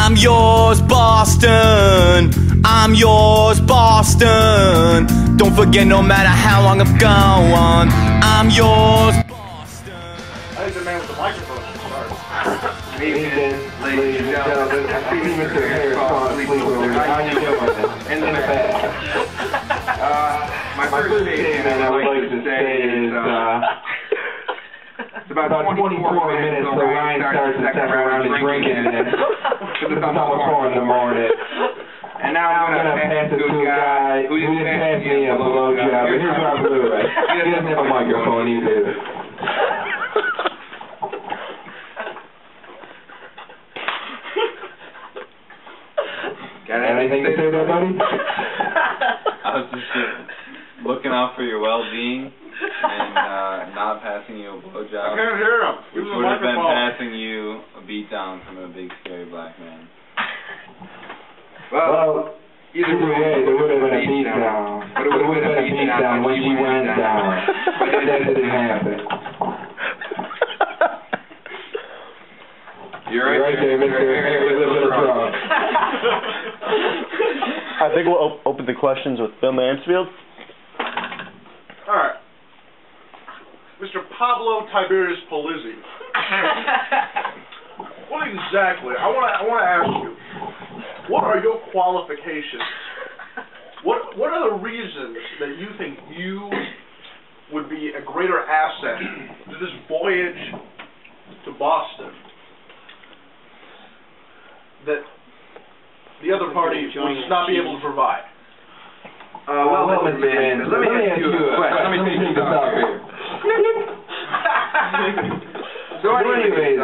I'm yours, Boston. I'm yours, Boston. Don't forget, no matter how long I've gone, I'm yours, Boston. I think the man with the microphone should start. Good evening, ladies and gentlemen. I see Mr. Harris falling asleep over there. How you doing? In the back. My first statement I would like to say is, it's about 24 minutes till Ryan starts the second round of drinking then. Because it's almost 4 in the morning. And now I'm going to pass it to a guy who didn't pass me a blowjob. Here's Robert Lewis. He doesn't have a microphone either. Got anything to say there, buddy? I was just looking out for your well-being and not passing you a blowjob. I can't hear him. Which would have been passing you a beatdown from a big, scary black man. Well, either way, there would have been a beatdown. But it would have been a beatdown when she went down. But that didn't happen. You're right there, Mr. Harris, a little drunk. I think we'll open the questions with Bill Mansfield. All right. Mr. Pablo Tiberius Polizzi. What exactly? I want to ask you. What are your qualifications? What are the reasons that you think you would be a greater asset to this voyage to Boston that the other party would not be able to provide? Well, Mr. Mann, let me ask you a question. Let me take this out here. So anyways,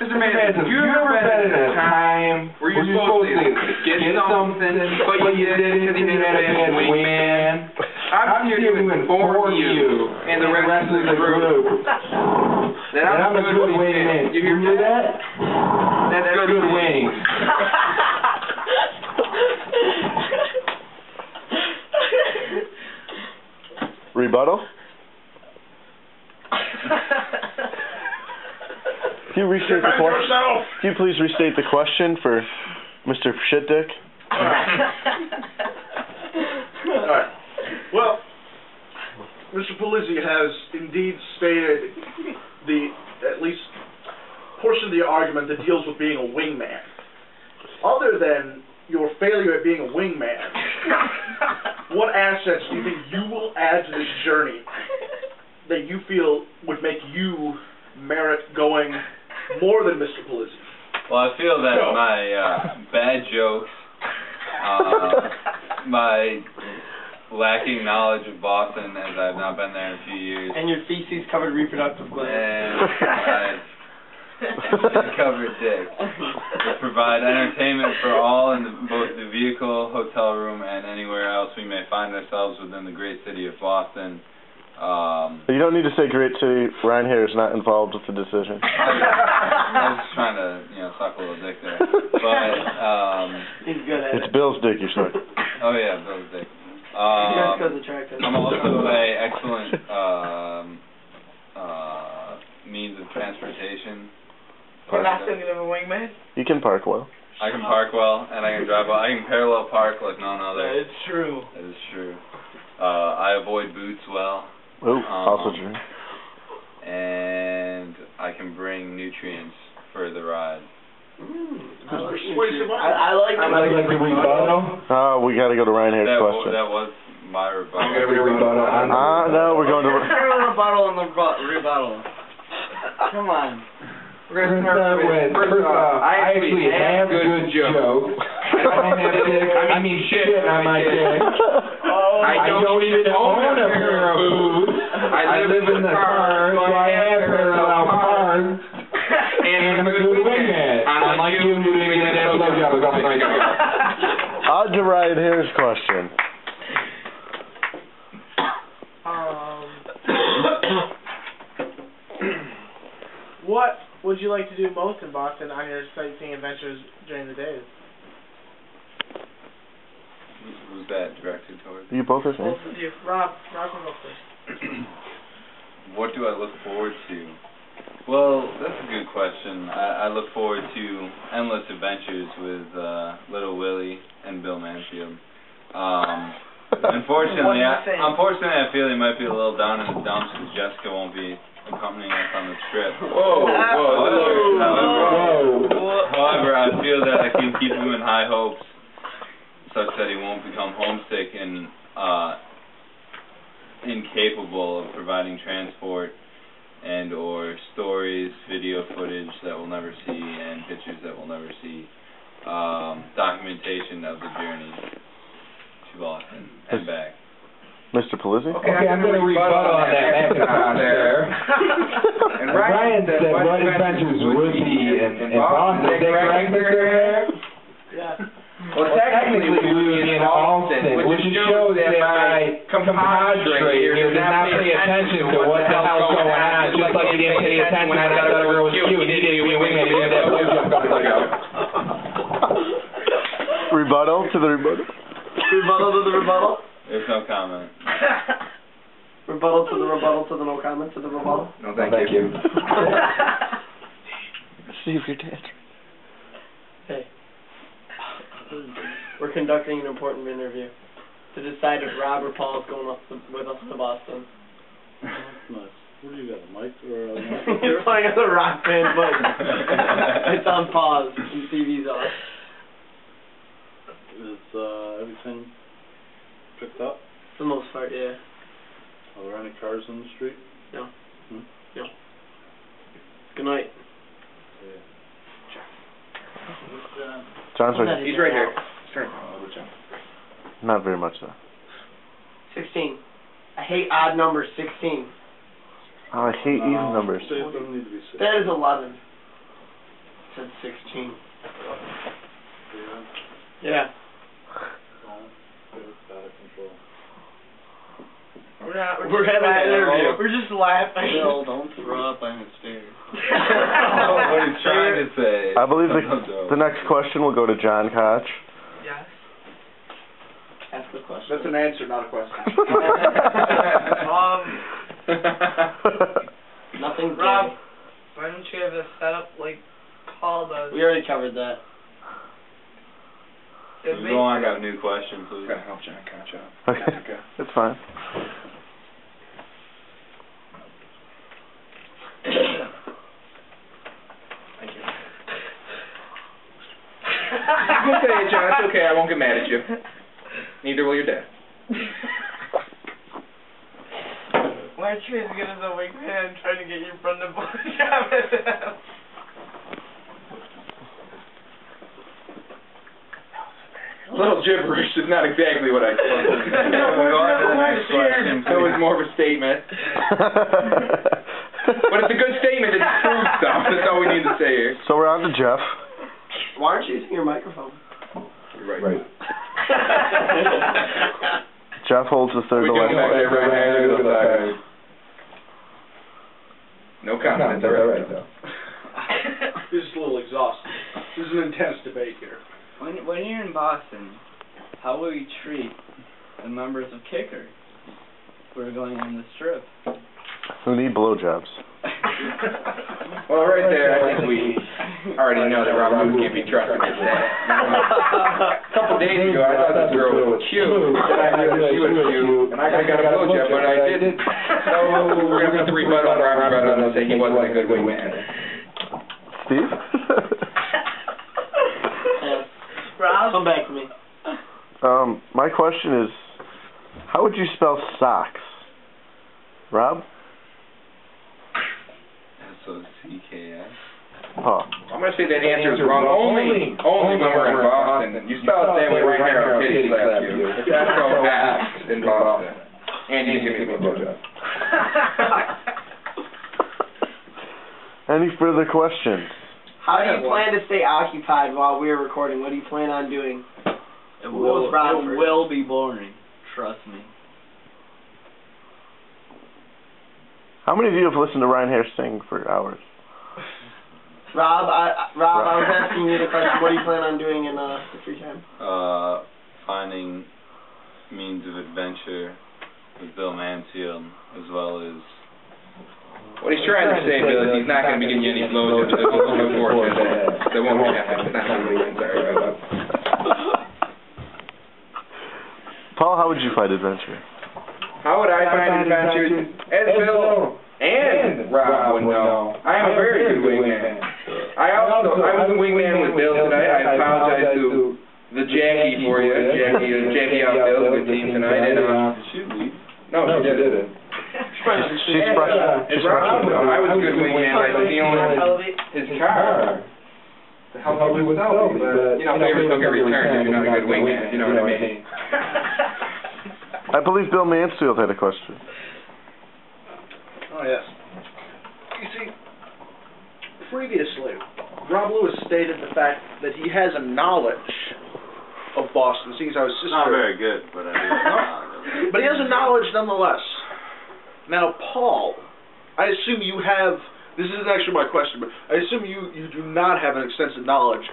Mr. Mann, have you ever been in a time where you're supposed to get something, but you didn't because you had a bad wingman? I'm here to inform you and the rest of the group that I'm a good wingman. You hear that? That's good wings. Rebuttal? Can you restate the question? Can you please restate the question for Mr. Shitdick? All right. Well, Mr. Polizzi has indeed stated at least portion of the argument that deals with being a wingman. Other than your failure at being a wingman, what assets do you think you will add to this journey that you feel would make you merit going more than Mr. Polizzi? Well, I feel that my bad jokes, my lacking knowledge of Boston, as I've not been there in a few years, and your feces-covered reproductive gland, and my covered dick, to provide entertainment for all in both the vehicle, hotel room, and anywhere else we may find ourselves within the great city of Boston. You don't need to say great city. Ryan Harris is not involved with the decision. I was just trying to, suck a little dick there. But, he's good at it's Bill's dick you're sucking. Oh yeah, Bill's dick. I'm also a excellent means of transportation. You're not thinking of a wingman? You can park well. I can park well, and I can drive well. I can parallel park like none other. That is true. That is true. I avoid boots well. Oh, also true. And I can bring nutrients for the ride. I like the rebuttal. We got to go to Ryan Harris' question. That was my rebuttal. I'm going to rebuttal. No, we're going to... rebuttal and the rebuttal. Come on. We're going to start with, first off, I actually have good jokes. I don't have dick, I mean shit on my dick. I don't even own a pair of boots. I live in the car, so I have parallel cars. And I'm a good wingman. Unlike you who didn't even have a blowjob a couple nights ago. On to Ryan Harris' question. What would you like to do most in Boston on your sightseeing adventures during the days? Who's that directed towards? You both are saying? Both of you. Rob can go first. What do I look forward to Well, that's a good question. I look forward to endless adventures with Little Willie and Bill Mansfield. Unfortunately, I feel he might be a little down in the dumps because Jessica won't be accompanying us on the trip. However, I feel that I can keep him in high hopes such that he won't become homesick and incapable of providing transport and or stories, video footage that we'll never see, and pictures that we'll never see. Documentation of the journey to Boston and back. Mr. Polizzi? Okay, I'm going to rebuttal on that Macintosh there. And Ryan said what adventures would be in Boston. Is that correct, Mr. Hare? Yeah. Well, technically we would be in Alston, which shows that my compadre here does not pay attention to what the hell's going on, just like he didn't pay attention when I thought the girl was cute. He didn't even wing it, he didn't have blowjob going on. Rebuttal to the rebuttal? Rebuttal to the rebuttal? There's no comment. Rebuttal to the rebuttal to the no comment to the rebuttal? No, thank you. Save your dad. Hey. We're conducting an important interview to decide if Rob or Paul is going with us to Boston. Nice. What do you got, a mic or a You're playing on the Rock Band mic. It's on pause and TV's off. Is everything picked up? For the most part, yeah. Are there any cars in the street? No. No. Good night. John's right. He's right here. Not very much, though. 16. I hate odd numbers. 16. Oh, I hate even numbers. It doesn't need to be 6. That is 11. It said 16. Yeah. Out of control. We're having an interview. We're just laughing. Bill, don't throw up on his stairs. What he's trying to say. I believe the next question will go to John Koch. Yes. Ask the question. That's an answer, not a question. Nothing. Rob, why don't you have a setup like Paul does? We already covered that. Can we go on? I got a new question, please. Gotta help John Koch out. Okay, that's fine. Thank you. You can say it, John. It's okay. I won't get mad at you. Neither will your dad. Why aren't you as good as a wingman trying to get your friend to blowjob at him? A little gibberish is not exactly what I said. It was more of a statement. But it's a good statement. It's true stuff. That's all we need to say here. So we're on to Jeff. Why aren't you using your microphone? You're right. Jeff holds the third Look at the side. No comment. All right, though. This is a little exhausting. This is an intense debate here. When you're in Boston, how will you treat the members of Kicker who are going on this trip? Who need blowjobs? Well, right there, I think we already know that Rob Moose can't be trusted with that. A couple days ago, I thought this girl was cute, and I realized she was cute, and I got a blowjob, but I didn't. So we're going to have to rebuttal on Rob and say he wasn't a good wingman. Steve? Rob, come back to me. My question is, how would you spell socks? Rob? S-O-C-K-S. Oh. I'm going to say that answer is wrong. Only when we're in Boston. You spell it that way right here, I'll kitty slap you. It's S-O-S in Boston. And you give me a blowjob. Any further questions? How do you plan to stay occupied while we're recording? What do you plan on doing? It will be boring. Trust me. How many of you have listened to Ryan Hare sing for hours? Rob, I was asking you the question. What do you plan on doing in the free time? Finding means of adventure with Bill Mansfield, as well as What he's trying to say, Bill, is he's not going to be getting you any blowjobs. Unfortunately, that won't be happening. That's not happening. Sorry about that. Paul, how would you fight adventure? How would I find adventure? As Bill and Rob would know, I am a very good wingman. I was a wingman with Bill tonight. I apologize to the Jackie for you. Jackie out Bill, good team tonight. And, no, she didn't. She's fresh. I was a good wingman by stealing his car. To help you with Selby, but, you know, favors don't get returned if you're not a good wingman, you know what I mean? I believe Bill Mansfield had a question. Oh, yes. You see, previously, Rob Lewis stated the fact that he has a knowledge of Boston, seeing as how his sister... Not very good, but I do. But he has a knowledge nonetheless. Now, Paul, I assume you have... This isn't actually my question, but I assume you do not have an extensive knowledge